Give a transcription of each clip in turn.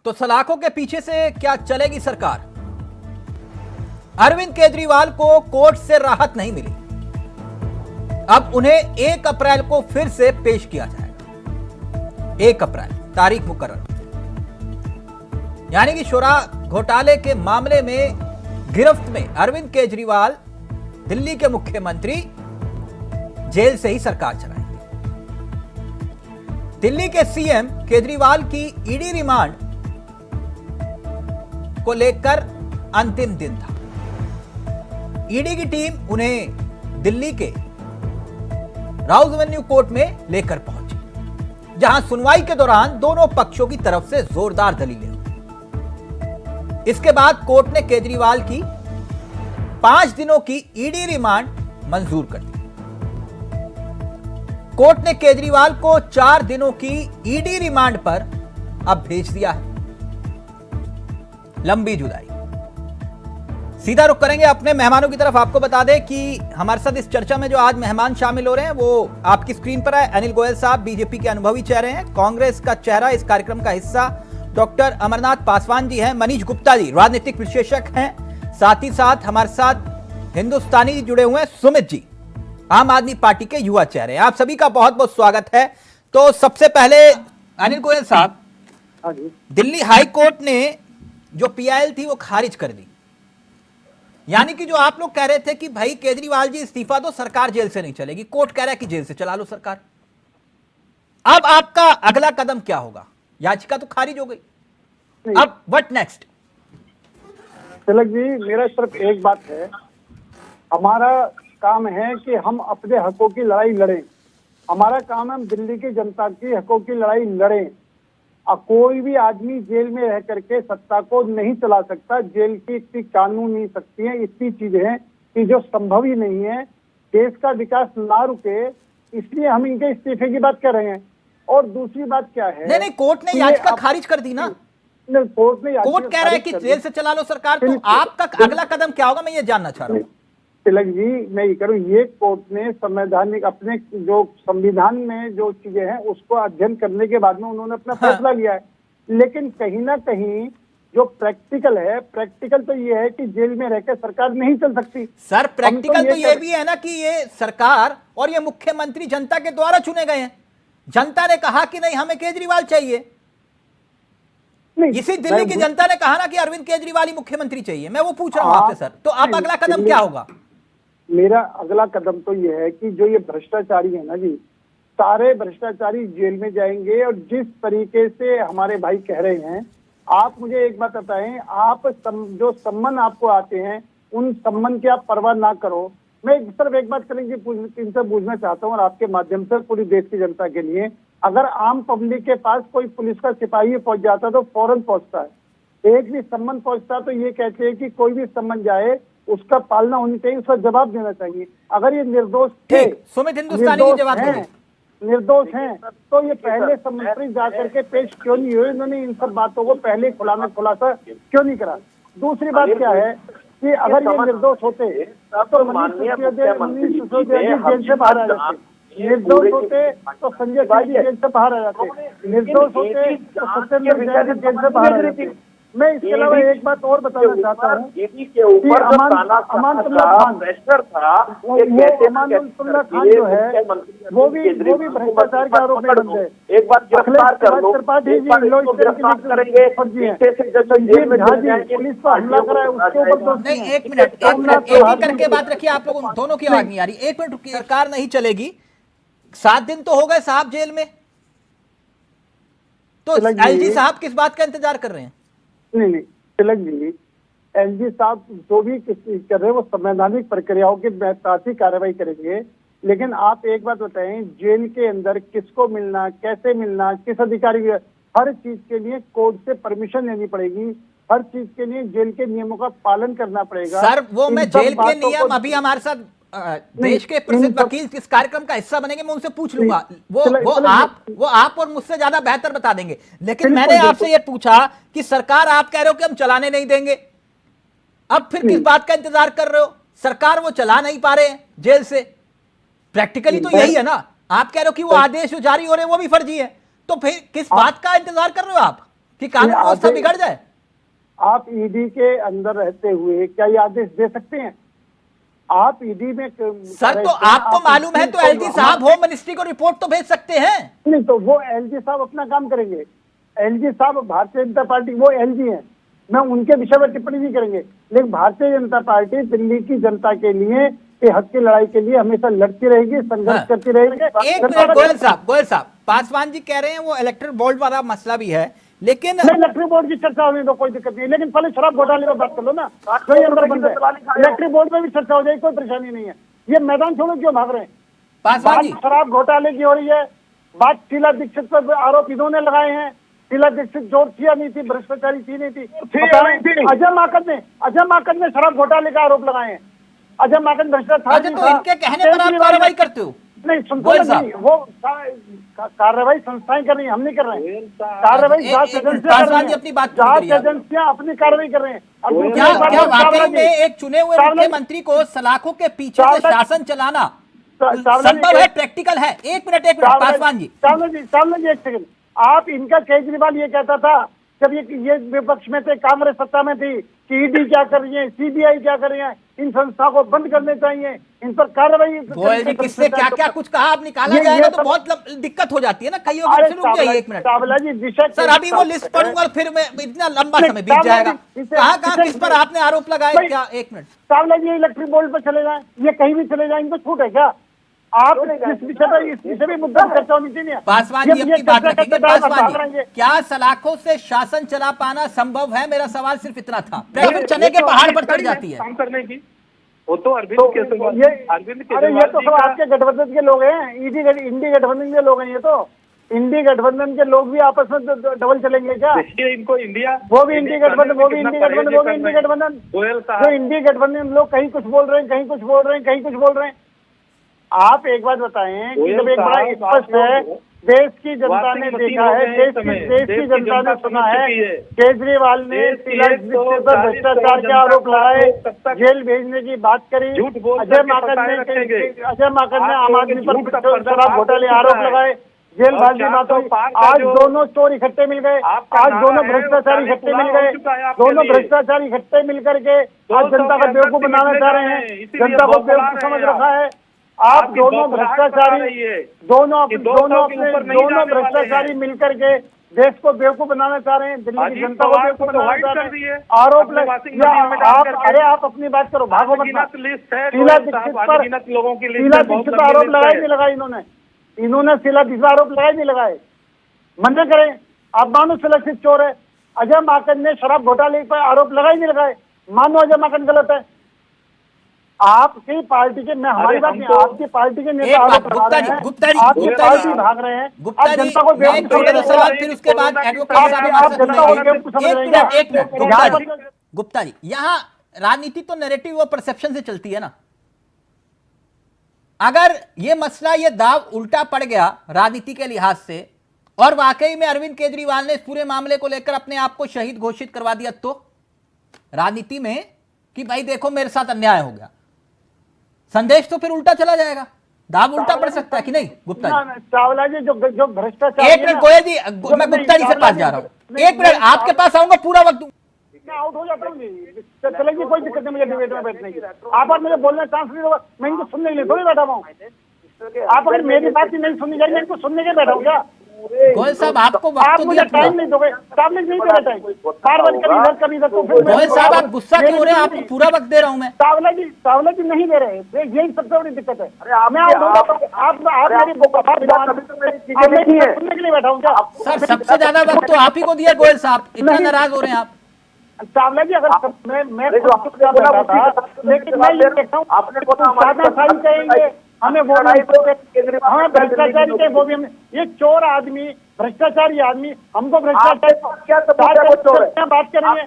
तो सलाखों के पीछे से क्या चलेगी सरकार? अरविंद केजरीवाल को कोर्ट से राहत नहीं मिली। अब उन्हें 1 अप्रैल को फिर से पेश किया जाएगा। 1 अप्रैल तारीख मुकर्रर, यानी कि शोरा घोटाले के मामले में गिरफ्त में अरविंद केजरीवाल दिल्ली के मुख्यमंत्री जेल से ही सरकार चलाएंगे। दिल्ली के सीएम केजरीवाल की ईडी रिमांड को लेकर अंतिम दिन था। ईडी की टीम उन्हें दिल्ली के राउज एवेन्यू कोर्ट में लेकर पहुंची, जहां सुनवाई के दौरान दोनों पक्षों की तरफ से जोरदार दलीलें हुई। इसके बाद कोर्ट ने केजरीवाल की 5 दिनों की ईडी रिमांड मंजूर कर दी। कोर्ट ने केजरीवाल को 4 दिनों की ईडी रिमांड पर अब भेज दिया है। लंबी जुदाई। सीधा रुख करेंगे अपने मेहमानों की तरफ। आपको बता दें कि हमारे साथ इस चर्चा में जो आज मेहमान शामिल हो रहे हैं वो आपकी स्क्रीन पर है। अनिल गोयल साहब बीजेपी के अनुभवी चेहरे हैं, कांग्रेस का चेहरा, इस कार्यक्रम का हिस्सा डॉक्टर अमरनाथ पासवान जी हैं, मनीष गुप्ता जी राजनीतिक विश्लेषक हैं, साथ ही साथ हमारे साथ हिंदुस्तानी जी जुड़े हुए हैं, सुमित जी आम आदमी पार्टी के युवा चेहरे। आप सभी का बहुत बहुत स्वागत है। तो सबसे पहले अनिल गोयल साहब, दिल्ली हाई कोर्ट ने जो पीआईएल थी वो खारिज कर दी, यानी कि जो आप लोग कह रहे थे कि भाई केजरीवाल जी इस्तीफा दो, सरकार जेल से नहीं चलेगी, कोर्ट कह रहा है कि जेल से चला लो सरकार। अब आपका अगला कदम क्या होगा? याचिका तो खारिज हो गई, अब व्हाट नेक्स्ट? तिलक जी, मेरा सिर्फ एक बात है, हमारा काम है कि हम अपने हकों की लड़ाई लड़ें। हमारा काम है हम दिल्ली की जनता की हकों की लड़ाई लड़ें। कोई भी आदमी जेल में रह करके सत्ता को नहीं चला सकता। जेल की इतनी कानून नहीं सकती है, इतनी चीजें हैं कि जो संभव ही नहीं है। देश का विकास ना रुके, इसलिए हम इनके इस्तीफे की बात कर रहे हैं। और दूसरी बात क्या है, नहीं, कोर्ट ने याचिका खारिज कर दी ना। कोर्ट कह रहा है कि जेल से चला लो सरकार, तो आपका अगला कदम क्या होगा, मैं ये जानना चाह रहा हूँ। तिलक जी, मैं ये करूँ, ये कोर्ट ने संवैधानिक अपने जो संविधान में जो चीजें हैं उसको अध्ययन करने के बाद में उन्होंने अपना फैसला लिया है। लेकिन कहीं ना कहीं जो प्रैक्टिकल है, प्रैक्टिकल तो ये है कि जेल में रहकर सरकार नहीं चल सकती। सर प्रैक्टिकल तो ये भी है ना कि ये सरकार और ये मुख्यमंत्री जनता के द्वारा चुने गए हैं। जनता ने कहा कि नहीं हमें केजरीवाल चाहिए, इसी दिल्ली की जनता ने कहा ना कि अरविंद केजरीवाल ही मुख्यमंत्री चाहिए। मैं वो पूछ रहा हूं आपसे सर, तो अब अगला कदम क्या होगा? मेरा अगला कदम तो ये है कि जो ये भ्रष्टाचारी है ना जी, सारे भ्रष्टाचारी जेल में जाएंगे। और जिस तरीके से हमारे भाई कह रहे हैं, आप मुझे एक बात बताएं, आप जो सम्मान आपको आते हैं उन सम्मान की आप परवाह ना करो। मैं सिर्फ एक बात करेंगे इनसे पूछना चाहता हूँ और आपके माध्यम से पूरी देश की जनता के लिए, अगर आम पब्लिक के पास कोई पुलिस का सिपाही पहुंच जाता तो फौरन पहुंचता है। एक भी सम्मान पहुंचता तो ये कहते हैं कि कोई भी सम्मान जाए उसका पालना होनी चाहिए, उसका जवाब देना चाहिए। अगर ये निर्दोष थे, सुमित हिंदुस्तानी की जवाब दें, निर्दोष हैं, तो ये पहले मंत्री जाकर के पेश क्यों नहीं हुए? इन्होंने इन सब बातों को पहले खुलासा क्यों नहीं करा? दूसरी बात क्या है कि अगर ये निर्दोष होते तो मनीष सिसोदिया जेल से बाहर आ जाते, निर्दोष होते तो संजय गांधी जेल से बाहर आ जाते, निर्दोष होते तो सत्येंद्र जैन जेल से बाहर आ जाते। मैं इसके अलावा एक बात और बताना चाहता हूँ कि अमानतुल्लाह खान जो है वो भी भ्रष्टाचार के आरोप में बंद है। एक बार गिरफ्तार कर लो, त्रिपाठी जी गिरफ्तार करेंगे, संजीव झा जी पुलिस पर हमला करा है उसके ऊपर नहीं। एक मिनट एक करके बात रखिए, आप लोगों दोनों की आवाज नहीं आ रही। 1 मिनट, सरकार नहीं चलेगी। 7 दिन तो हो गए साहब जेल में, तो एलजी साहब किस बात का इंतजार कर रहे हैं? नहीं, तिलक जी, एलजी साहब जो भी कर रहे हैं वो संवैधानिक प्रक्रियाओं के तहत ही कार्रवाई करेंगे। लेकिन आप एक बात बताएं, जेल के अंदर किसको मिलना, कैसे मिलना, किस अधिकारी, हर चीज के लिए कोर्ट से परमिशन लेनी पड़ेगी। हर चीज के लिए जेल के नियमों का पालन करना पड़ेगा। सर वो मैं जेल के नियम अभी हमारे साथ देश के प्रसिद्ध वकील किस कार्यक्रम का हिस्सा बनेंगे मैं उनसे पूछ लूंगा, वो आप और मुझसे ज्यादा बेहतर बता देंगे। लेकिन मैंने आपसे ये पूछा कि सरकार आप कह रहे हो कि हम चलाने नहीं देंगे, अब फिर किस बात का इंतजार कर रहे हो? सरकार वो चला नहीं पा रहे हैं जेल से, प्रैक्टिकली तो यही है ना। आप कह रहे हो कि वो आदेश जो जारी हो रहे हैं वो भी फर्जी है, तो फिर किस बात का इंतजार कर रहे हो आप? कि कानून व्यवस्था बिगड़ जाए? आप ईडी के अंदर रहते हुए क्या ये आदेश दे सकते हैं? आप ईडी में सर, तो आपको मालूम है तो एलजी साहब होम मिनिस्ट्री को रिपोर्ट तो भेज सकते हैं। नहीं तो वो एलजी साहब अपना काम करेंगे। एलजी साहब भारतीय जनता पार्टी, वो एलजी हैं, मैं उनके विषय में टिप्पणी नहीं करेंगे, लेकिन भारतीय जनता पार्टी दिल्ली की जनता के लिए, के हक की लड़ाई के लिए हमेशा लड़ती रहेगी, संघर्ष करती रहेगी। एक मिनट गोयल साहब, पासवान जी कह रहे हैं वो इलेक्ट्रल बोर्ड वाला मसला भी है, लेकिन इलेक्ट्रिक बोर्ड की चर्चा होने दो, कोई दिक्कत नहीं, लेकिन पहले शराब घोटाले पर बात कर लो ना। इलेक्ट्रिक बोर्ड में भी चर्चा हो जाएगी, कोई परेशानी नहीं है। ये मैदान छोड़ो, क्यों भाग रहे हैं? पासवान जी, शराब घोटाले की हो रही है बात, शीला दीक्षित पर आरोप इन्होंने लगाए हैं। शीला दीक्षित जो थी नहीं थी, भ्रष्टाचारी थी नहीं थी। अजय माकन ने शराब घोटाले का आरोप लगाए हैं। अजय माकन भ्रष्टाचार, तो इनके कहने पर आप कार्रवाई करते हो? नहीं, सुनते नहीं, वो कार्रवाई संस्थाएं कर रही है, हम नहीं कर रहे हैं कार्रवाई। जांच एजेंसियां अपनी कार्रवाई कर रहे हैं। क्या वाकई में एक चुने हुए मुख्यमंत्री को सलाखों के पीछे से शासन चलाना संभव है, प्रैक्टिकल है? एक मिनट पासवान जी, सामने जी एक सेकंड। आप इनका केजरीवाल ये कहता था जब ये विपक्ष में थे, कांग्रेस सत्ता में थी, कि ईडी क्या कर रही है, सीबीआई क्या कर रही है, इन संस्थाओं को बंद करने चाहिए, इन पर कार्रवाई। गोयल जी, किससे क्या क्या कुछ कहा, आप निकाला जाएगा तो बहुत दिक्कत हो जाती है ना। कई रुक जाइए एक मिनट सर, अभी वो लिस्ट पढ़ूंगा फिर मैं, इतना लंबा समय बीत जाएगा। कहाँ किस पर आपने आरोप लगाए क्या? एक मिनट सावला जी, इलेक्ट्रिक बोर्ड पर चले जाए, ये कहीं भी चले जाए, इनको छूट है क्या? आप इस विषय पर मुद्दा चर्चा होनी चाहिए। पासवान जी अपनी बात रखेंगे। पासवान जी, क्या सलाखों से शासन चला पाना संभव है? मेरा सवाल सिर्फ इतना था। फिर चने के पहाड़ पर चढ़ जाती है काम करने की। वो तो अरविंद केजरीवाल, अरे ये तो सब आपके गठबंधन के लोग हैं, इंडी गठबंधन के लोग हैं। ये तो इंडी गठबंधन के लोग भी आपस में डबल चलेंगे क्या? इनको इंडिया, वो भी इंडी गठबंधन, वो भी इंडी गठबंधन, वो भी इंडी गठबंधन। जो इंडी गठबंधन लोग कहीं कुछ बोल रहे हैं, कहीं कुछ बोल रहे हैं, कहीं कुछ बोल रहे हैं। आप एक बात बताएं कि जब एक बड़ा स्पष्ट है, देश की जनता ने देखा है, देश की जनता ने सुना है, केजरीवाल ने शीला दीक्षित पर भ्रष्टाचार के आरोप लगाए, जेल भेजने की बात करी। अजय माकन ने आम आदमी पर शराब घोटाले आरोप लगाए, जेल भेजने की बात हुई। आज दोनों चोर इकट्ठे मिल गए, आज दोनों भ्रष्टाचारी इकट्ठे मिल गए, दोनों भ्रष्टाचारी इकट्ठे मिल करके आज जनता को बेवकूफ बनाना चाह रहे हैं, जनता को बेवकूफ समझ रखा है। आप दोनों भ्रष्टाचारी, दोनों भ्रष्टाचारी मिलकर के देश को बेवकूफ बनाना चाह रहे हैं, दिल्ली की जनता को बेवकूफ बनाना चाह रहे हैं। आरोप अरे आप अपनी बात करो, भागो मत। शीला दीक्षित पर आरोप लगाए नहीं लगाए इन्होंने शीला दीक्षित आरोप लगाए नहीं लगाए? मना करें, आप मानो शीला दीक्षित चोर है। अजय माकन ने शराब घोटाले पर आरोप लगाए नहीं लगाए? मानो अजय माकन गलत है। आपकी पार्टी के, मैं हमारी बात नहीं, आपकी पार्टी के नेता आरोप लगा रहे हैं, आपकी पार्टी भाग रहे हैं, आप जनता को बेवकूफ सवाल, फिर उसके बाद गुप्ता जी, यहाँ राजनीति तो नैरेटिव और परसेप्शन से चलती है ना। अगर ये मसला, ये दाव उल्टा पड़ गया राजनीति के लिहाज से, और वाकई में अरविंद केजरीवाल ने इस पूरे मामले को लेकर अपने आप को शहीद घोषित करवा दिया, तो राजनीति में कि भाई देखो मेरे साथ अन्याय हो गया, संदेश तो फिर उल्टा चला जाएगा, दाव उल्टा पड़ सकता है कि नहीं? गुप्ता जी, चावला जी, जो भ्रष्टाचार, एक मिनट गोयल जी, मैं गुप्ता जी से पास जा रहा हूँ, एक मिनट आपके पास आऊंगा, पूरा वक्त मैं आउट हो जाता हूँ जी, चलेगी, कोई दिक्कत नहीं मुझे डिबेट में बैठने की। आप मुझे बोलने चांस नहीं होगा, मैं इनको सुनने के लिए थोड़ी बैठा हूँ। आप अगर मेरी बात नहीं सुननी चाहिए, मैं इनको सुनने के बैठा हूँ क्या? गोयल साहब, आपको आप मुझे टाइम नहीं दोगे, सामने नहीं दे टाइम, बार-बार कभी इधर तो फिर गोयल साहब आप गुस्सा क्यों हो रहे हैं? आपको पूरा वक्त दे रहा हूं मैं। चावला जी नहीं दे रहे, यही सबसे बड़ी दिक्कत है। मैं आप मेरी सुनने के लिए बैठा हूँ क्या? सर सबसे ज्यादा वक्त तो आप ही को दिया गोयल साहब, इतना नाराज हो रहे हैं आप। चावला जी, अगर मैं लेकिन मैं ये कहता हूँ, आपने कहेंगे हमें वो हमें भ्रष्टाचारी के, वो भी हमें, ये चोर आदमी, भ्रष्टाचारी आदमी हमको भ्रष्टाचार बात करेंगे,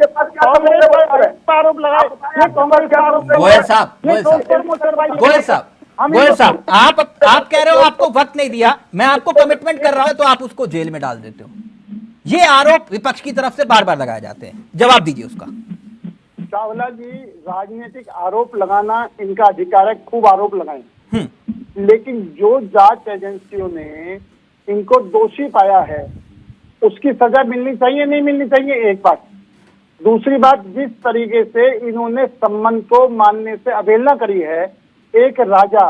आरोप लगाए, ये कांग्रेस का आरोप। गोयल साहब, आप कह रहे हो आपको वक्त नहीं दिया, मैं आपको कमिटमेंट कर रहा हूं तो आप उसको जेल में डाल देते हो। ये आरोप विपक्ष की तरफ से बार बार लगाए जाते हैं, जवाब दीजिए उसका। चावला जी, राजनीतिक आरोप लगाना इनका अधिकार है, खूब आरोप लगाएं, लेकिन जो जांच एजेंसियों ने इनको दोषी पाया है उसकी सजा मिलनी चाहिए, नहीं मिलनी चाहिए, एक बात। दूसरी बात, जिस तरीके से इन्होंने सम्मान को मानने से अवहेलना करी है, एक राजा,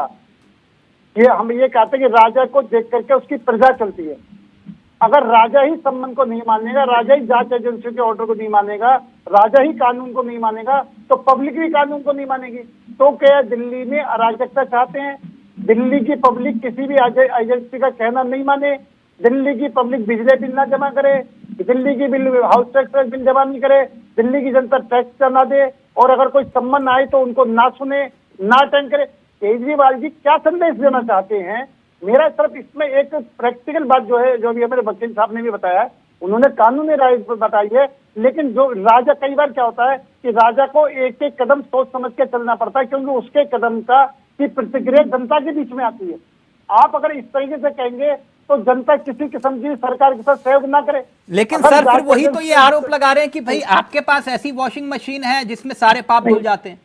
ये हम ये कहते हैं कि राजा को देख करके उसकी प्रजा चलती है। अगर राजा ही सम्मान को नहीं मानेगा, राजा ही जांच एजेंसी के ऑर्डर को नहीं मानेगा, राजा ही कानून को नहीं मानेगा, तो पब्लिक भी कानून को नहीं मानेगी। तो क्या दिल्ली में अराजकता चाहते हैं? दिल्ली की पब्लिक किसी भी एजेंसी का कहना नहीं माने, दिल्ली की पब्लिक बिजली बिल ना जमा करे, दिल्ली की बिल हाउस टैक्स बिल जमा नहीं करे, दिल्ली की जनता टैक्स ना दे, और अगर कोई सम्मान आए तो उनको ना सुने, ना अटेंड करे। केजरीवाल जी क्या संदेश देना चाहते हैं? मेरा सिर्फ इसमें एक प्रैक्टिकल बात जो है, जो भी हमारे वकील साहब ने भी बताया, उन्होंने कानूनी राय बताई है, लेकिन जो राजा, कई बार क्या होता है कि राजा को एक एक कदम सोच समझ के चलना पड़ता है, क्योंकि उसके कदम की प्रतिक्रिया जनता के बीच में आती है। आप अगर इस तरीके से कहेंगे तो जनता किसी किस्म की सरकार के साथ सहयोग ना करे। लेकिन सर फिर वही तो ये आरोप लगा रहे हैं कि भाई आपके पास ऐसी वॉशिंग मशीन है जिसमें सारे पाप धुल जाते हैं।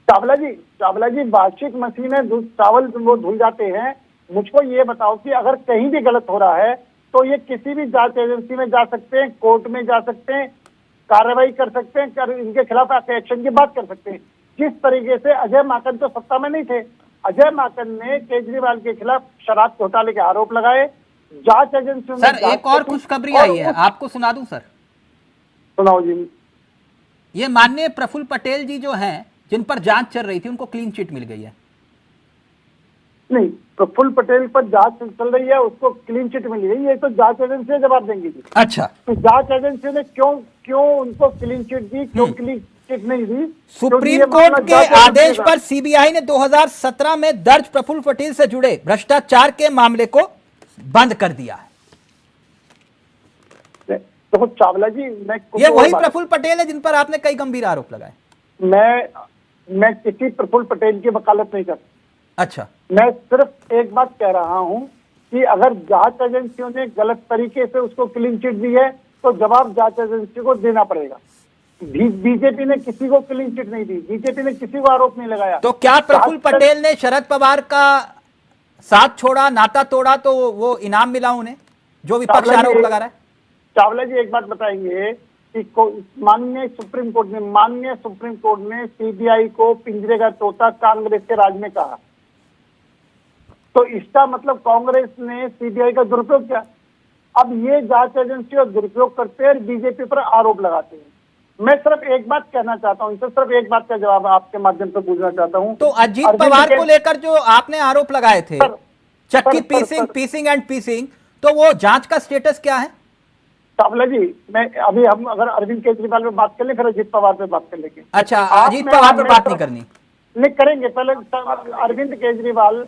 चावला जी वार्षिक मशीन है, चावल वो धुल जाते हैं। मुझको ये बताओ कि अगर कहीं भी गलत हो रहा है तो ये किसी भी जांच एजेंसी में जा सकते हैं, कोर्ट में जा सकते हैं, कार्रवाई कर सकते हैं, इनके खिलाफ एक्शन की बात कर सकते हैं। जिस तरीके से अजय माकन तो सत्ता में नहीं थे, अजय माकन ने केजरीवाल के खिलाफ शराब घोटाले के आरोप लगाए, जांच एजेंसी सर एक और खुशखबरी आई है, आपको सुना दूं सर? सुनाओ जी। ये माननीय प्रफुल्ल पटेल जी जो हैं, जिन पर जांच चल रही थी, उनको क्लीन चिट मिल गई है। नहीं, प्रफुल्ल पटेल पर जांच चल रही है, उसको क्लीन चिट मिली है, ये तो जांच एजेंसी जवाब देंगी जी। अच्छा, तो जांच एजेंसी ने क्यों उनको क्लीन चिट दी, क्यों क्लीन चिट नहीं दी? सुप्रीम कोर्ट के आदेश पर सीबीआई ने 2017 में दर्ज प्रफुल्ल पटेल से जुड़े भ्रष्टाचार के मामले को बंद कर दिया है। तो चावला जी, ये वही प्रफुल्ल पटेल है जिन पर आपने कई गंभीर आरोप लगाए। मैं किसी प्रफुल्ल पटेल की वकालत नहीं करता। अच्छा, मैं सिर्फ एक बात कह रहा हूं कि अगर जांच एजेंसियों ने गलत तरीके से उसको क्लीन चिट दी है तो जवाब जांच एजेंसी को देना पड़ेगा। बीजेपी ने किसी को क्लीन चिट नहीं दी, बीजेपी ने किसी को आरोप नहीं लगाया। तो क्या प्रफुल्ल पटेल ने शरद पवार का साथ छोड़ा, नाता तोड़ा, तो वो इनाम मिला उन्हें, जो विपक्ष आरोप लगा रहा है? चावला जी एक बात बताएंगे कि माननीय सुप्रीम कोर्ट ने सीबीआई को पिंजरे का तोता कांग्रेस के राज में कहा, तो इसका मतलब कांग्रेस ने सीबीआई का दुरुपयोग किया। अब ये जांच एजेंसी का दुरुपयोग करते हैं, बीजेपी पर आरोप लगाते हैं। मैं सिर्फ एक बात कहना चाहता हूं, इनसे सिर्फ एक बात का जवाब आपके माध्यम से पूछना चाहता हूं। तो अजीत पवार को लेकर जो आपने आरोप लगाए थे, चक्की पीसिंग एंड पीसिंग, तो वो जांच का स्टेटस क्या है? चावला जी, मैं अभी हम अगर अरविंद केजरीवाल पे बात कर ले, फिर अजीत पवार पे बात कर लेंगे। अच्छा, अजीत पवार पे बात नहीं करनी? नहीं करेंगे, पहले अरविंद केजरीवाल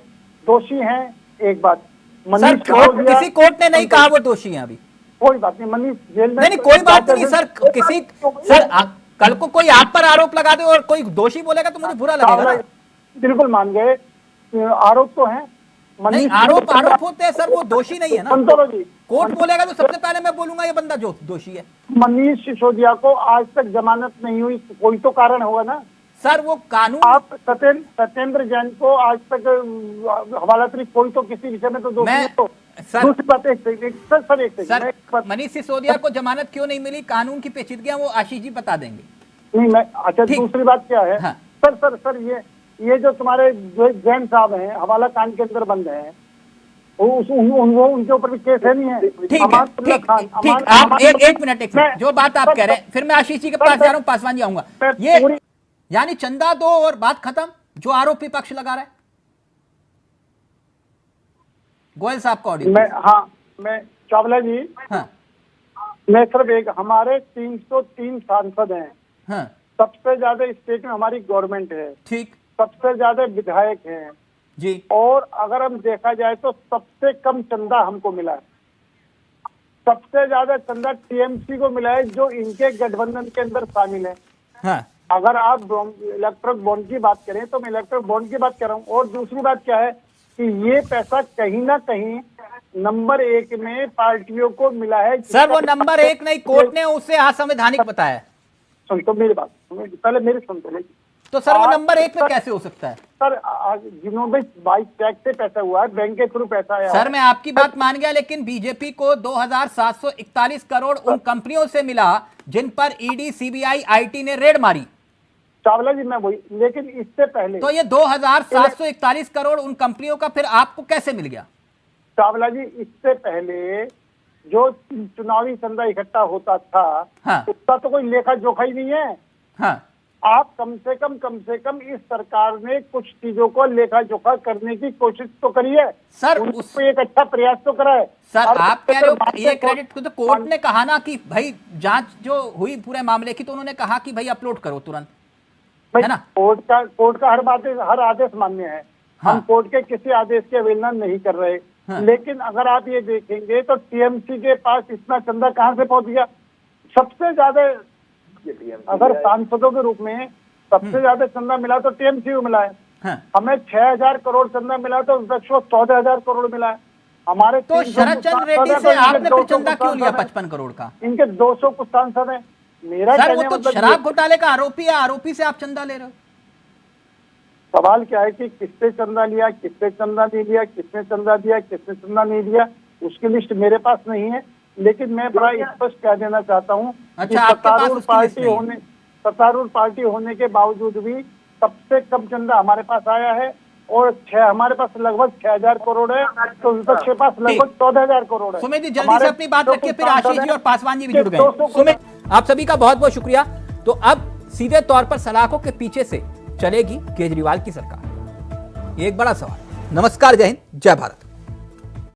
दोषी हैं, एक बात। सर किसी कोर्ट ने नहीं कहा वो दोषी हैं अभी। कोई बात नहीं, मनीष जेल में नहीं कोई बात नहीं सर, कल को कोई आप पर आरोप लगा दे और कोई दोषी बोलेगा तो मुझे बुरा लगेगा ना। बिल्कुल मान गए, आरोप तो है, नहीं आरोप होते हैं सर, वो दोषी नहीं है ना। कोर्ट बोलेगा तो सबसे पहले मैं बोलूंगा ये बंदा जो दोषी है। मनीष सिसोदिया को आज तक जमानत नहीं हुई, कोई तो कारण होगा ना सर। वो कानून, आप सत्येंद्र जैन को आज तक हवाला तरीक, कोई तो किसी विषय में तो दोषी तो सर, दूसरी बात सर मनीष सिसोदिया को जमानत क्यों नहीं मिली, कानून की पेचीदगियां वो आशीष जी बता देंगे। नहीं मैं, अच्छा दूसरी बात क्या है? हाँ। सर ये जो तुम्हारे जैन साहब हैं, हवाला कांड के अंदर बंद हैं, उनके ऊपर भी केस है नहीं है? ठीक, आप एक मिनट जो बात आप कह रहे हैं, फिर मैं आशीष जी के पास जा रहा हूँ, पासवान जी आऊंगा। ये यानी चंदा दो और बात खत्म, जो आरोप विपक्ष लगा रहा है। गोयल साहब का ऑडियो। मैं चावला जी, हाँ, मैं सिर्फ एक, हमारे 303 सांसद हैं, हाँ, सबसे ज्यादा स्टेट में हमारी गवर्नमेंट है, ठीक, सबसे ज्यादा विधायक हैं जी, और अगर हम देखा जाए तो सबसे कम चंदा हमको मिला है, सबसे ज्यादा चंदा टीएमसी को मिला है, जो इनके गठबंधन के अंदर शामिल है। हाँ। अगर आप इलेक्ट्रल बॉन्ड की बात करें तो मैं इलेक्ट्रल बॉन्ड की बात कर रहा हूँ। और दूसरी बात क्या है कि ये पैसा कहीं ना कहीं नंबर 1 में पार्टियों को मिला है। सर वो नंबर 1 नहीं, कोर्ट ने उसे असंवैधानिक बताया। सुन तो मेरी बात, पहले मेरी सुन तो। तो सर वो आज नंबर 1 पे सर- कैसे हो सकता है? सर जिन्होंने बाइक टैक्स से पैसा हुआ है, बैंक के थ्रू पैसा आया सर मैं आपकी बात मान गया, लेकिन बीजेपी को 2741 करोड़ उन कंपनियों से मिला जिन पर ईडी, सीबीआई, आईटी ने रेड मारी। चावला जी मैं वही, लेकिन इससे पहले तो ये 2741 करोड़ उन कंपनियों का फिर आपको कैसे मिल गया? चावला जी इससे पहले जो चुनावी चंदा इकट्ठा होता था, हाँ। उसका तो कोई लेखा जोखा ही नहीं है। हाँ आप कम से कम इस सरकार ने कुछ चीजों को लेखा जोखा करने की कोशिश तो करी है सर, उनको एक अच्छा प्रयास तो करा है। सर और आप कह रहे हो मानते ये क्रेडिट तो कोर्ट ने कहा ना कि भाई जांच जो हुई पूरे मामले की, तो उन्होंने कहा कि भाई अपलोड करो तुरंत, भाई, है ना? कोर्ट का हर आदेश मान्य है। हाँ। हम कोर्ट के किसी आदेश की अवहेलना नहीं कर रहे। हाँ। लेकिन अगर आप ये देखेंगे तो टीएमसी के पास इतना चंदा कहां से पहुंच गया? सबसे ज्यादा अगर सांसदों के रूप में सबसे ज्यादा चंदा मिला तो टीएमसी को मिला है। हाँ। हमें 6000 करोड़ चंदा मिला तो विपक्ष को 14,000 करोड़ मिला है। हमारे तो 300 शरद चंद्र रेड्डी सांसद से हैं, तो आपने इनके फिर 200 चंदा क्यों लिया सांसद हैं। 55 करोड़ का? इनके 200 कुछ सांसद हैं। मेरा सर वो कहने तो मतलब शराब ये- घोटाले का आरोपी है, आरोपी से आप चंदा ले रहे हो। सवाल क्या है कि किससे चंदा लिया, किससे चंदा नहीं लिया, किसने चंदा दिया, किसने चंदा नहीं दिया, उसकी लिस्ट मेरे पास नहीं है। लेकिन मैं बड़ा स्पष्ट कह देना चाहता हूँ अच्छा, कि आपके पास उसकी लिस्ट नहीं है। सत्तारूढ़ पार्टी होने के बावजूद भी सबसे कम चंदा हमारे पास आया है और हमारे पास लगभग 6000 करोड़ है, तो विपक्ष के पास लगभग 14,000 करोड़ है। सुमित जी जल्दी हमारे से अपनी बात रखिए, फिर आशीष जी और पासवान जी भी जुड़ गए। 200 सुमित, आप सभी का बहुत बहुत शुक्रिया। तो अब सीधे तौर पर सलाखों के पीछे से चलेगी केजरीवाल की सरकार, ये एक बड़ा सवाल। नमस्कार, जय हिंद, जय भारत।